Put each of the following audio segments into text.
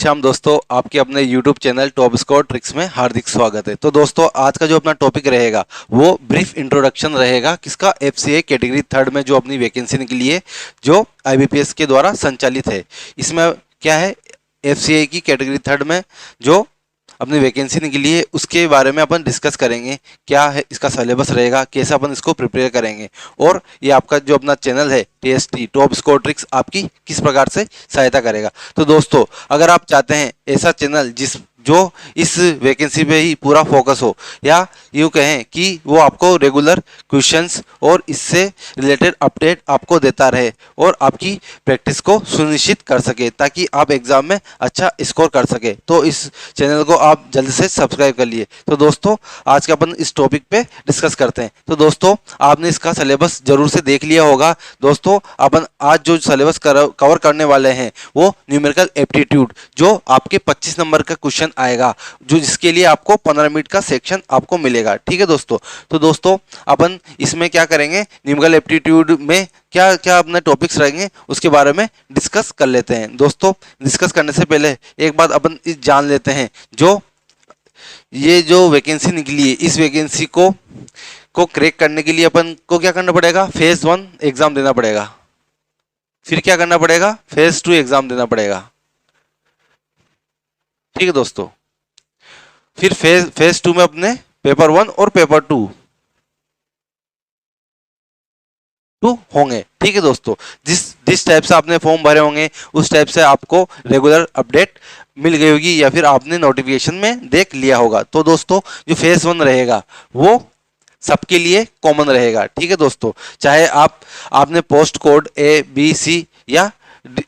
शाम दोस्तों, आपके अपने YouTube channel top score tricks में हार्दिक स्वागत है। तो दोस्तों, आज का जो अपना टॉपिक रहेगा वो ब्रीफ इंट्रोडक्शन रहेगा किसका, FCA कैटेगरी थर्ड में जो अपनी वैकेंसी निकली है, जो IBPS के द्वारा संचालित है। इसमें क्या है, FCA की कैटेगरी थर्ड में जो अपनी वैकेंसी निकली है उसके बारे में अपन डिस्कस करेंगे। क्या है इसका सिलेबस रहेगा, कैसे अपन इसको प्रिपेयर करेंगे, और ये आपका जो अपना चैनल है TST टॉप स्कोर ट्रिक्स आपकी किस प्रकार से सहायता करेगा। तो दोस्तों, अगर आप चाहते हैं ऐसा चैनल जो इस वैकेंसी पे ही पूरा फोकस हो, या यूँ कहें कि वो आपको रेगुलर क्वेश्चंस और इससे रिलेटेड अपडेट आपको देता रहे और आपकी प्रैक्टिस को सुनिश्चित कर सके, ताकि आप एग्जाम में अच्छा स्कोर कर सके, तो इस चैनल को आप जल्द से सब्सक्राइब कर लिए। तो दोस्तों, आज का अपन इस टॉपिक पे डिस्कस करते हैं। तो दोस्तों, आपने इसका सिलेबस जरूर से देख लिया होगा। दोस्तों, अपन आज जो सिलेबस कवर करने वाले हैं वो न्यूमेरिकल एप्टीट्यूड, जो आपके 25 नंबर का क्वेश्चन आएगा, जो जिसके लिए आपको 15 मिनट का सेक्शन आपको मिलेगा। ठीक है दोस्तों। तो दोस्तों, अपन इसमें क्या करेंगे, न्यूमेरिकल एप्टीट्यूड में क्या क्या अपने टॉपिक्स रहेंगे उसके बारे में डिस्कस कर लेते हैं। दोस्तों, डिस्कस करने से पहले एक बात अपन जान लेते हैं, ये जो वैकेंसी निकली है, इस वैकेंसी को क्रैक करने के लिए अपन को क्या करना पड़ेगा, फेज 1 एग्जाम देना पड़ेगा। फिर क्या करना पड़ेगा, फेज 2 एग्जाम देना पड़ेगा। ठीक है दोस्तों। फिर फेज 2 में अपने पेपर 1 और पेपर 2 होंगे। ठीक है दोस्तों। जिस टाइप से आपने फॉर्म भरे होंगे उस टाइप से आपको रेगुलर अपडेट मिल गई होगी, या फिर आपने नोटिफिकेशन में देख लिया होगा। तो दोस्तों, जो फेज 1 रहेगा वो सबके लिए कॉमन रहेगा। ठीक है दोस्तों। चाहे आपने पोस्ट कोड ABC या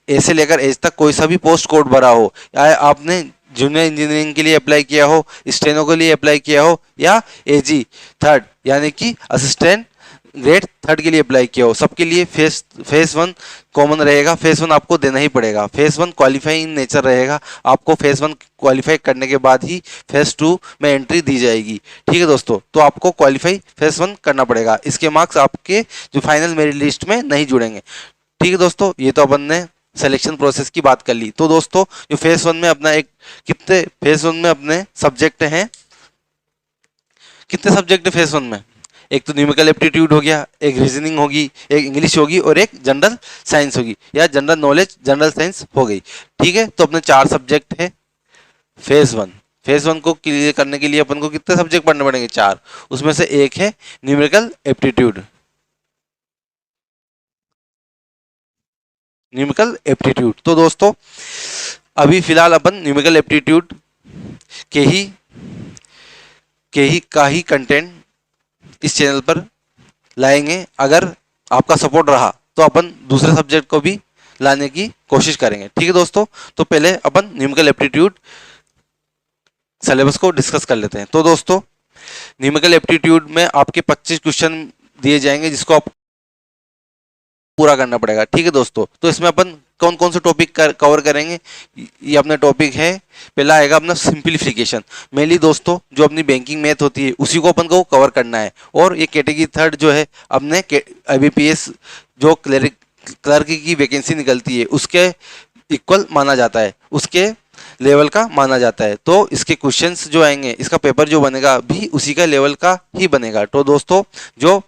ए से लेकर एज तक कोई सा भी पोस्ट कोड भरा हो, या आपने जूनियर इंजीनियरिंग के लिए अप्लाई किया हो, स्टेनो के लिए अप्लाई किया हो, या AG थर्ड यानी कि असिस्टेंट ग्रेड थर्ड के लिए अप्लाई किया हो, सबके लिए फेज 1 कॉमन रहेगा। फेज 1 आपको देना ही पड़ेगा। फेज 1 क्वालिफाइंग नेचर रहेगा। आपको फेज 1 क्वालिफाई करने के बाद ही फेज 2 में एंट्री दी जाएगी। ठीक है दोस्तों। तो आपको क्वालिफाई फेज 1 करना पड़ेगा। इसके मार्क्स आपके जो फाइनल मेरिट लिस्ट में नहीं जुड़ेंगे। ठीक है दोस्तों। ये तो अपन ने सिलेक्शन प्रोसेस की बात कर ली। तो दोस्तों, जो फेज 1 में अपना फेज 1 में अपने सब्जेक्ट हैं, कितने सब्जेक्ट है फेज 1 में? एक तो न्यूमेरिकल एप्टीट्यूड हो गया, एक रीजनिंग होगी, एक इंग्लिश होगी और एक जनरल साइंस होगी, या जनरल नॉलेज जनरल साइंस हो गई। ठीक है। तो अपने 4 सब्जेक्ट है फेज 1। फेज 1 को क्लियर करने के लिए अपन को कितने सब्जेक्ट पढ़ने पड़ेंगे? 4। उसमें से एक है न्यूमेरिकल एप्टीट्यूड। तो दोस्तों, अभी फिलहाल अपन न्यूमेरिकल एप्टीट्यूड का ही कंटेंट इस चैनल पर लाएंगे। अगर आपका सपोर्ट रहा तो अपन दूसरे सब्जेक्ट को भी लाने की कोशिश करेंगे। ठीक है दोस्तों। तो पहले अपन न्यूमेरिकल एप्टीट्यूड सिलेबस को डिस्कस कर लेते हैं। तो दोस्तों, न्यूमेरिकल एप्टीट्यूड में आपके 25 क्वेश्चन दिए जाएंगे, जिसको आप पूरा करना पड़ेगा। ठीक है दोस्तों। तो इसमें अपन कौन कौन से टॉपिक कवर करेंगे, ये अपना टॉपिक है। पहला आएगा अपना सिंप्लीफिकेशन। मेनली दोस्तों, जो अपनी बैंकिंग मैथ होती है उसी को अपन को कवर करना है। और ये कैटेगरी थर्ड जो है अपने IBPS जो क्लर्क की वैकेंसी निकलती है उसके इक्वल माना जाता है, उसके लेवल का माना जाता है। तो इसके क्वेश्चंस जो आएंगे, इसका पेपर जो बनेगा भी उसी का लेवल का ही बनेगा। तो दोस्तों, जो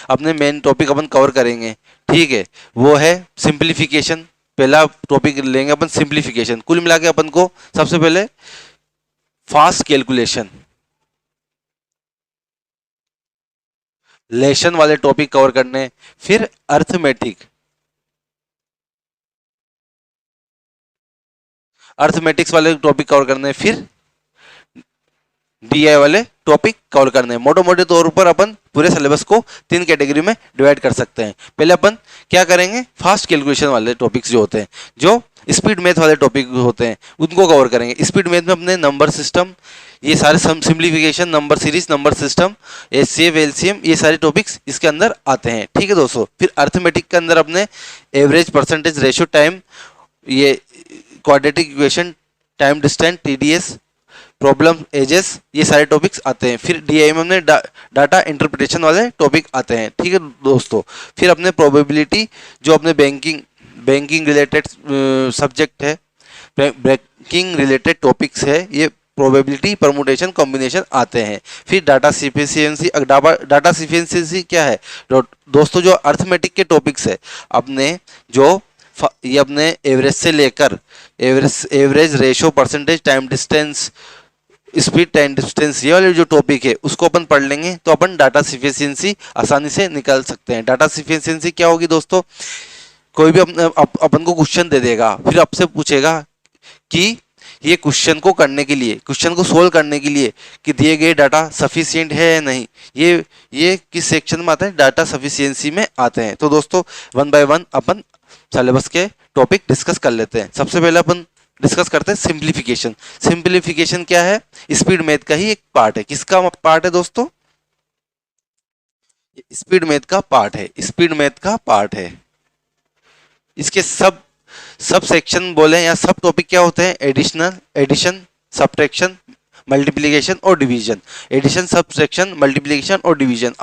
अपने मेन टॉपिक अपन कवर करेंगे, ठीक है, वो है सिंप्लीफिकेशन। पहला टॉपिक लेंगे अपन सिंप्लीफिकेशन। कुल मिला के अपन को सबसे पहले फास्ट कैलकुलेशन, लेशन वाले टॉपिक कवर करने, फिर अर्थमेटिक्स वाले टॉपिक कवर करने, फिर DI वाले टॉपिक कवर करने हैं। मोटे मोटे तौर पर अपन पूरे सिलेबस को 3 कैटेगरी में डिवाइड कर सकते हैं। पहले अपन क्या करेंगे, फास्ट कैलकुलेशन वाले टॉपिक्स जो होते हैं, जो स्पीड मैथ वाले टॉपिक होते हैं, उनको कवर करेंगे। स्पीड मैथ में अपने नंबर सिस्टम, ये सारे simplification, number series, number system, HCF, LCM, ये सारे टॉपिक्स इसके अंदर आते हैं। ठीक है दोस्तों। फिर अर्थमेटिक के अंदर अपने एवरेज, परसेंटेज, रेशियो, टाइम, ये quadratic equation, time distance, TDS, problem, ages, ये सारे टॉपिक्स आते हैं। फिर DI में अपने डाटा इंटरप्रिटेशन वाले टॉपिक आते हैं। ठीक है दोस्तों। फिर अपने प्रोबेबिलिटी, जो अपने बैंकिंग रिलेटेड सब्जेक्ट है, ब्रेकिंग रिलेटेड टॉपिक्स है, ये प्रोबेबिलिटी, परमुटेशन, कॉम्बिनेशन आते हैं। फिर डाटा सफिशिएंसी। डाटा सफिशिएंसी क्या है दोस्तों? जो अर्थमेटिक के टॉपिक्स है अपने, जो ये अपने एवरेज से लेकर average ratio, percentage, time distance, speed, time distance, ये वाले जो टॉपिक है उसको अपन पढ़ लेंगे तो अपन डाटा सफिशिएंसी आसानी से निकाल सकते हैं। डाटा सफिशिएंसी क्या होगी दोस्तों? कोई भी अपन को क्वेश्चन दे देगा, फिर आपसे पूछेगा कि ये क्वेश्चन को करने के लिए, क्वेश्चन को सोल्व करने के लिए कि दिए गए डाटा सफिशिएंट है या नहीं, ये किस सेक्शन में आता है? डाटा सफिशिएंसी में आते हैं। तो दोस्तों one by one upon syllabus के टॉपिक डिस्कस कर लेते हैं। सबसे पहले अपन डिस्कस करते हैं सिंप्लीफिकेशन। सिंप्लीफिकेशन क्या है? स्पीड मैथ का ही एक पार्ट है। किसका पार्ट है दोस्तों? स्पीड मैथ का पार्ट है। स्पीड मैथ का पार्ट है। इसके सब सेक्शन बोले या सब टॉपिक क्या होते हैं? एडिशन, सब्ट्रैक्शन, मल्टीप्लिकेशन और डिवीजन। एडिशन, सब्ट्रैक्शन, मल्टीप्लिकेशन और डिवीजन।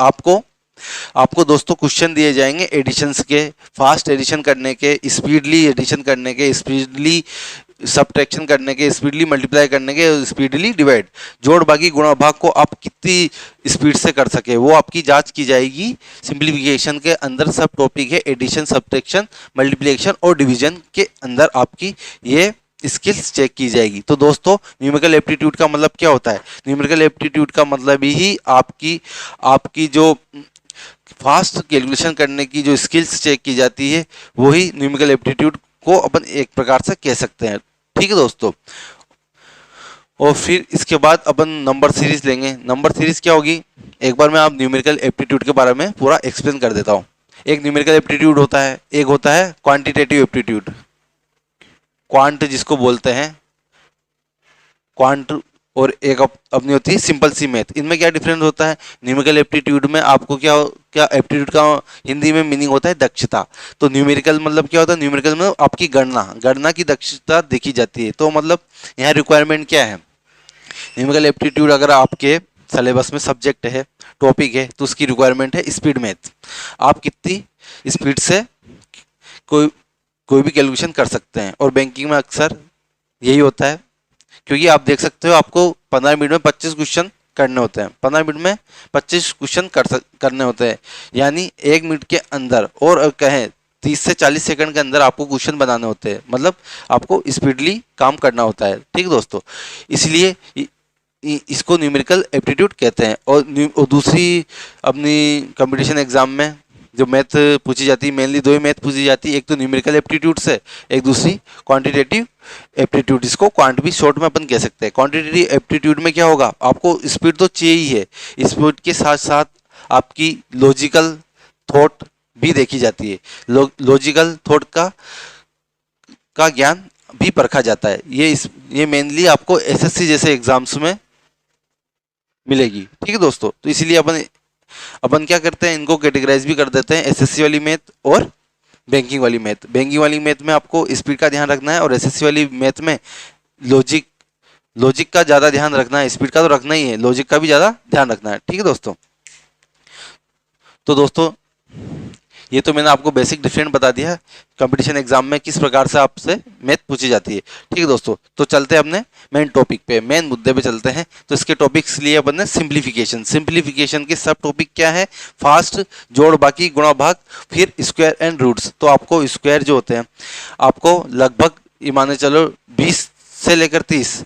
आपको दोस्तों क्वेश्चन दिए जाएंगे एडिशंस के, फास्ट एडिशन करने के, स्पीडली एडिशन करने के, स्पीडली सब्ट्रैक्शन करने के, स्पीडली मल्टीप्लाई करने के, स्पीडली डिवाइड, जोड़ भागी गुणा भाग को आप कितनी स्पीड से कर सके वो आपकी जांच की जाएगी। सिंप्लीफिकेशन के अंदर सब टॉपिक है एडिशन, सब्ट्रैक्शन, मल्टीप्लिकेशन और डिवीजन के अंदर आपकी ये स्किल्स चेक की जाएगी। तो दोस्तों न्यूमेरिकल एप्टीट्यूड का मतलब क्या होता है? न्यूमेरिकल एप्टीट्यूड का मतलब ही आपकी जो फास्ट कैलकुलेशन करने की जो स्किल्स चेक की जाती है वही न्यूमेरिकल एप्टीट्यूड को अपन एक प्रकार से कह सकते हैं। ठीक है दोस्तों। और फिर इसके बाद अपन नंबर सीरीज लेंगे। नंबर सीरीज क्या होगी? एक बार मैं आप न्यूमेरिकल एप्टीट्यूड के बारे में पूरा एक्सप्लेन कर देता हूँ। एक न्यूमेरिकल एप्टीट्यूड होता है, एक होता है क्वांटिटेटिव एप्टीट्यूड, क्वांट जिसको बोलते हैं, क्वांट, और एक अपनी होती है सिंपल सी मैथ। इनमें क्या डिफरेंस होता है? न्यूमेरिकल एप्टीट्यूड में आपको क्या एप्टीट्यूड का हिंदी में मीनिंग होता है? दक्षता। तो न्यूमेरिकल मतलब क्या होता है? न्यूमेरिकल में आपकी गणना की दक्षता देखी जाती है। तो मतलब यहाँ रिक्वायरमेंट क्या है? न्यूमेरिकल एप्टीट्यूड अगर आपके सिलेबस में सब्जेक्ट है, टॉपिक है, तो उसकी रिक्वायरमेंट है स्पीड मैथ। आप कितनी स्पीड से कोई भी कैलकुलेशन कर सकते हैं। और बैंकिंग में अक्सर यही होता है, क्योंकि आप देख सकते हो आपको 15 मिनट में 25 क्वेश्चन करने होते हैं। 15 मिनट में 25 क्वेश्चन करने होते हैं, यानी 1 मिनट के अंदर, और कहें 30 से 40 सेकंड के अंदर आपको क्वेश्चन बनाने होते हैं। मतलब आपको स्पीडली काम करना होता है। ठीक दोस्तों, इसलिए इसको न्यूमेरिकल एप्टीट्यूड कहते हैं। और दूसरी अपनी कंपटीशन एग्जाम में जो मैथ पूछी जाती है, मेनली दो ही मैथ पूछी जाती है, एक तो न्यूमेरिकल एप्टीट्यूड से, एक दूसरी क्वांटिटेटिव एप्टीट्यूड, जिसको क्वांट भी शॉर्ट में अपन कह सकते हैं। क्वांटिटेटिव एप्टीट्यूड में क्या होगा? आपको स्पीड तो चाहिए ही है, स्पीड के साथ साथ आपकी लॉजिकल थॉट भी देखी जाती है। लॉजिकल थॉट का ज्ञान भी परखा जाता है। ये मेनली आपको एसएससी जैसे एग्जाम्स में मिलेगी। ठीक है दोस्तों। तो इसीलिए अपन क्या करते हैं, इनको कैटेगराइज भी कर देते हैं, एसएससी वाली मैथ और बैंकिंग वाली मैथ। बैंकिंग वाली मैथ में आपको स्पीड का ध्यान रखना है, और एसएससी वाली मैथ में लॉजिक का ज़्यादा ध्यान रखना है। स्पीड का तो रखना ही है, लॉजिक का भी ज़्यादा ध्यान रखना है। ठीक है दोस्तों। तो दोस्तों ये तो मैंने आपको बेसिक डिफरेंट बता दिया है कंपटीशन एग्जाम में किस प्रकार से आपसे मैथ पूछी जाती है। ठीक है दोस्तों। तो चलते हैं अपने मेन टॉपिक पे, मेन मुद्दे पे चलते हैं। तो इसके टॉपिक्स लिए अपन ने सिंप्लीफिकेशन। सिंप्लीफिकेशन के सब टॉपिक क्या है? फास्ट, जोड़ बाकी, गुणा भाग, फिर स्क्वायर एंड रूट्स। तो आपको स्क्वायर जो होते हैं आपको लगभग ये माने चलो 20 से लेकर 30,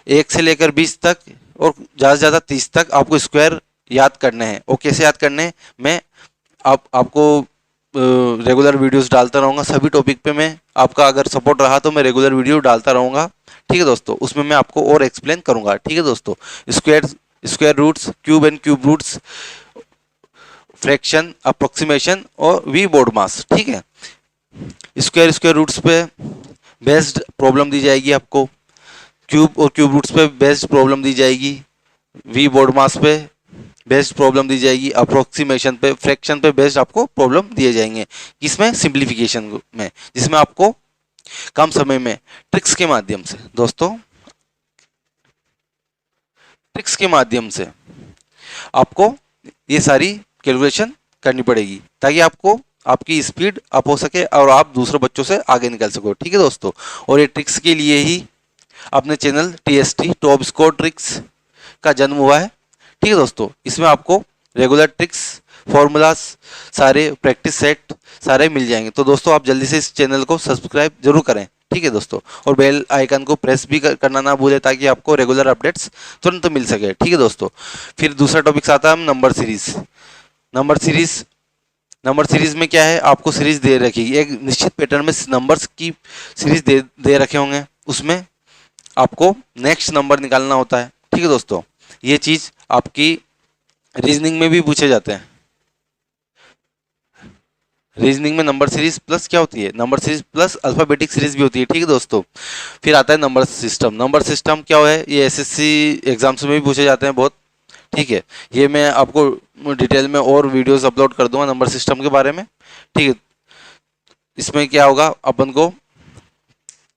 1 से लेकर 20 तक और ज़्यादा से ज़्यादा 30 तक आपको स्क्वायर याद करने हैं। और कैसे याद करने हैं? मैं आपको रेगुलर वीडियोस डालता रहूँगा सभी टॉपिक पे। मैं आपका अगर सपोर्ट रहा तो मैं रेगुलर वीडियो डालता रहूँगा। ठीक है दोस्तों। उसमें मैं आपको और एक्सप्लेन करूँगा। ठीक है दोस्तों। Square roots, cube and cube roots, fraction, approximation और वी बोर्ड मास। ठीक है। स्क्वायर रूट्स पे बेस्ड प्रॉब्लम दी जाएगी आपको, क्यूब और क्यूब रूट्स पे बेस्ड प्रॉब्लम दी जाएगी, वी बोर्ड मास पे बेस्ड प्रॉब्लम दी जाएगी, अप्रोक्सीमेशन पे, फ्रैक्शन पे बेस्ड आपको प्रॉब्लम दिए जाएंगे। किसमें? सिंप्लीफिकेशन में, जिसमें आपको कम समय में ट्रिक्स के माध्यम से, दोस्तों ट्रिक्स के माध्यम से आपको ये सारी कैलकुलेशन करनी पड़ेगी, ताकि आपको आपकी स्पीड अप हो सके और आप दूसरे बच्चों से आगे निकल सको। ठीक है दोस्तों। और ये ट्रिक्स के लिए ही अपने channel TST top score tricks का जन्म हुआ है। ठीक है दोस्तों, इसमें आपको रेगुलर ट्रिक्स, फॉर्मूलाज, सारे प्रैक्टिस सेट सारे मिल जाएंगे। तो दोस्तों आप जल्दी से इस चैनल को सब्सक्राइब जरूर करें। ठीक है दोस्तों, और बेल आइकन को प्रेस भी करना ना भूलें ताकि आपको रेगुलर अपडेट्स तुरंत मिल सके। ठीक है दोस्तों, फिर दूसरा टॉपिक आता है नंबर सीरीज। नंबर सीरीज में क्या है, आपको सीरीज दे रखी, एक निश्चित पैटर्न में नंबर्स की सीरीज दे रखे होंगे, उसमें आपको नेक्स्ट नंबर निकालना होता है। ठीक है दोस्तों, ये चीज आपकी रीजनिंग में भी पूछे जाते हैं। रीजनिंग में नंबर सीरीज प्लस क्या होती है, number series plus alphabetic series भी होती है। ठीक है दोस्तों, फिर आता है नंबर सिस्टम। नंबर सिस्टम क्या है, ये SSC एग्जाम्स में भी पूछे जाते हैं बहुत। ठीक है, ये मैं आपको डिटेल में और वीडियोस अपलोड कर दूंगा नंबर सिस्टम के बारे में। ठीक है, इसमें क्या होगा, अपन को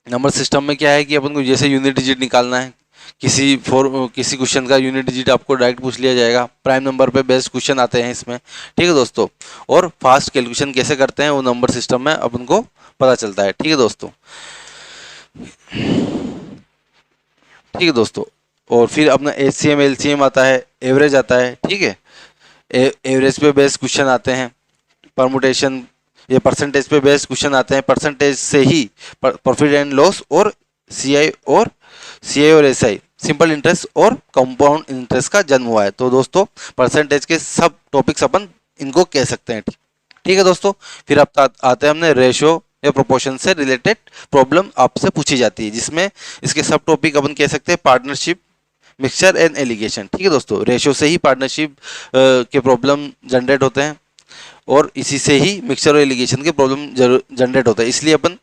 नंबर सिस्टम में क्या है कि अपन को जैसे यूनिट डिजिट निकालना है, किसी क्वेश्चन का यूनिट डिजिट आपको डायरेक्ट पूछ लिया जाएगा। प्राइम नंबर पे बेस्ड क्वेश्चन आते हैं इसमें। ठीक है दोस्तों, और फास्ट कैलकुलेशन कैसे करते हैं वो नंबर सिस्टम में अपन को पता चलता है। ठीक है दोस्तों, ठीक है दोस्तों, और फिर अपना HCM LCM आता है, एवरेज आता है। ठीक है, एवरेज पे बेस्ड क्वेश्चन आते हैं, परमुटेशन, ये परसेंटेज पे बेस्ड क्वेश्चन आते हैं। परसेंटेज से ही प्रॉफिट एंड लॉस और CI और SI, सिंपल इंटरेस्ट और कंपाउंड इंटरेस्ट का जन्म हुआ है। तो दोस्तों परसेंटेज के सब टॉपिक्स अपन इनको कह सकते हैं। ठीक है दोस्तों, फिर अब आते हैं हमने रेशो या प्रोपोर्शन से रिलेटेड प्रॉब्लम आपसे पूछी जाती है, जिसमें इसके सब टॉपिक अपन कह सकते हैं पार्टनरशिप, मिक्सचर एंड एलिगेशन। ठीक है दोस्तों, रेशो से ही पार्टनरशिप के प्रॉब्लम जनरेट होते हैं और इसी से ही मिक्सचर और एलिगेशन के प्रॉब्लम जनरेट होता है। इसलिए अपन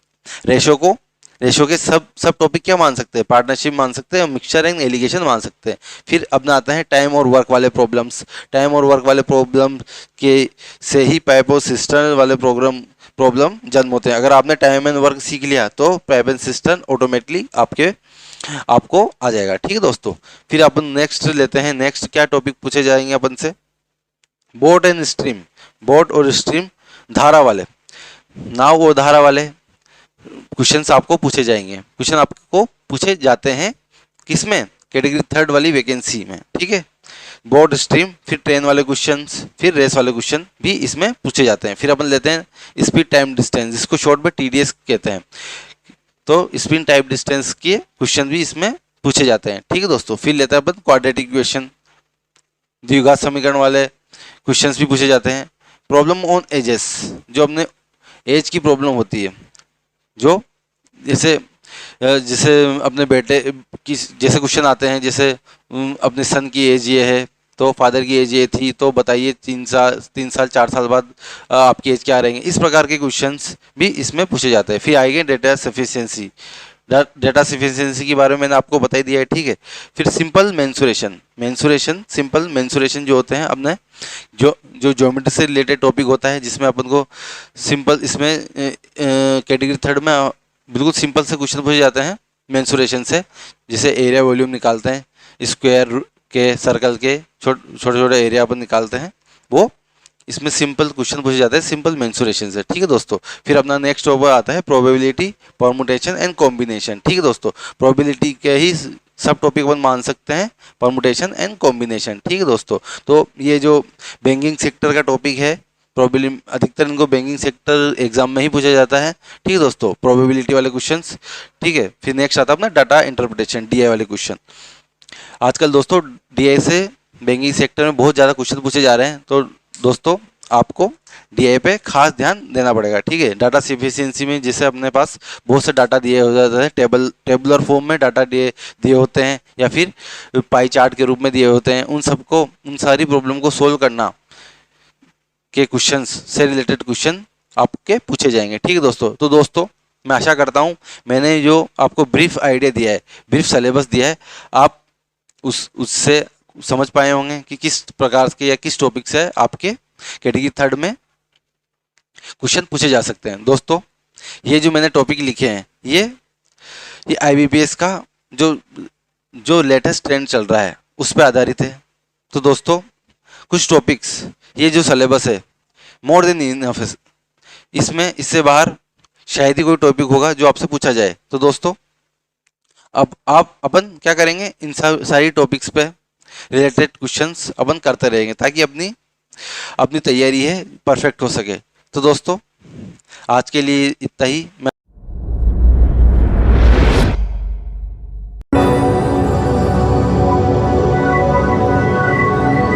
रेशो के सब टॉपिक क्या मान सकते हैं, पार्टनरशिप मान सकते हैं और मिक्सचर एंड एलिगेशन मान सकते हैं। फिर अपना आता है टाइम और वर्क वाले प्रॉब्लम्स। टाइम और वर्क वाले प्रॉब्लम के से ही पाइप और सिस्टम वाले प्रॉब्लम जन्म होते हैं। अगर आपने टाइम एंड वर्क सीख लिया तो पाइप एंड सिस्टम ऑटोमेटिकली आपको आ जाएगा। ठीक है दोस्तों, फिर अपन नेक्स्ट लेते हैं। नेक्स्ट क्या टॉपिक पूछे जाएंगे अपन से, बोट एंड स्ट्रीम। बोट और स्ट्रीम, धारा वाले, नाव और धारा वाले क्वेश्चंस आपको पूछे जाएंगे। क्वेश्चन आपको पूछे जाते हैं किसमें, कैटेगरी 3 वाली वैकेंसी में। ठीक है, बोट स्ट्रीम, फिर ट्रेन वाले क्वेश्चंस, फिर रेस वाले क्वेश्चन भी इसमें पूछे जाते हैं। फिर अपन लेते हैं स्पीड टाइम डिस्टेंस, जिसको शॉर्ट में TDS कहते हैं। तो स्पीड टाइम डिस्टेंस के क्वेश्चन भी इसमें पूछे जाते हैं। ठीक है दोस्तों, फिर लेते हैं अपन क्वाड्रेटिक इक्वेशन, द्विघात समीकरण वाले क्वेश्चंस भी पूछे जाते हैं। प्रॉब्लम ऑन एजेस, जो अपने एज की प्रॉब्लम होती है, जो जैसे अपने बेटे की जैसे क्वेश्चन आते हैं, जैसे अपने सन की एज ये है तो फादर की एज ये थी, तो बताइए 3 साल 4 साल बाद आपकी एज क्या रहेंगे। इस प्रकार के क्वेश्चंस भी इसमें पूछे जाते हैं। फिर आएंगे डेटा सफिशिएंसी। डेटा सफिशिएंसी के बारे में मैंने आपको बता ही दिया है। ठीक है, फिर सिंपल सिंपल मेंसुरेशन जो होते हैं अपने जो ज्योमेट्री से रिलेटेड टॉपिक होता है, जिसमें अपन को सिंपल, इसमें कैटेगरी 3 में बिल्कुल सिंपल से क्वेश्चन पूछे जाते हैं मेंसुरेशन से। जैसे एरिया वॉल्यूम निकालते हैं, स्क्वायर के, सर्कल के छोटे छोटे एरिया अपन निकालते हैं, वो इसमें सिंपल क्वेश्चन पूछे जाते हैं सिंपल मेंसुरेशन से। ठीक है दोस्तों, फिर अपना नेक्स्ट टॉपिक आता है प्रोबेबिलिटी, परमुटेशन एंड कॉम्बिनेशन। ठीक है दोस्तों, प्रोबेबिलिटी के ही सब टॉपिक अपन मान सकते हैं, परमुटेशन एंड कॉम्बिनेशन। ठीक है दोस्तों, तो ये जो बैंकिंग सेक्टर का टॉपिक है, प्रोबेबिलिटी, अधिकतर इनको बैंकिंग सेक्टर एग्जाम में ही पूछा जाता है। ठीक है दोस्तों, प्रोबेबिलिटी वाले क्वेश्चंस। ठीक है, फिर नेक्स्ट आता है अपना डाटा इंटरप्रिटेशन, DI वाले क्वेश्चन। आजकल दोस्तों DI से बैंकिंग सेक्टर में बहुत ज़्यादा क्वेश्चन पूछे जा रहे हैं, तो दोस्तों आपको DI पे खास ध्यान देना पड़ेगा। ठीक है, डाटा सफिशिएंसी में जैसे अपने पास बहुत से डाटा दिए हो जाते हैं, टेबुलर फॉर्म में डाटा दिए होते हैं, या फिर पाई चार्ट के रूप में दिए होते हैं। उन सारी प्रॉब्लम को सोल्व करना के क्वेश्चंस से रिलेटेड क्वेश्चन आपके पूछे जाएंगे। ठीक है दोस्तों, तो दोस्तों मैं आशा करता हूँ मैंने जो आपको ब्रीफ आइडिया दिया है, ब्रीफ सिलेबस दिया है, आप उससे समझ पाए होंगे कि किस प्रकार के या किस टॉपिक से आपके कैटेगरी 3 में क्वेश्चन पूछे जा सकते हैं। दोस्तों ये जो मैंने टॉपिक लिखे हैं, ये IBPS का जो लेटेस्ट ट्रेंड चल रहा है उस पर आधारित है। तो दोस्तों कुछ टॉपिक्स, ये जो सिलेबस है मोर देन इनफ है, इसमें इससे बाहर शायद ही कोई टॉपिक होगा जो आपसे पूछा जाए। तो दोस्तों अब आप अपन क्या करेंगे, इन सारी टॉपिक्स पे रिलेटेड क्वेश्चंस अपन करते रहेंगे ताकि अपनी अपनी तैयारी है परफेक्ट हो सके। तो दोस्तों आज के लिए इतना ही। मैं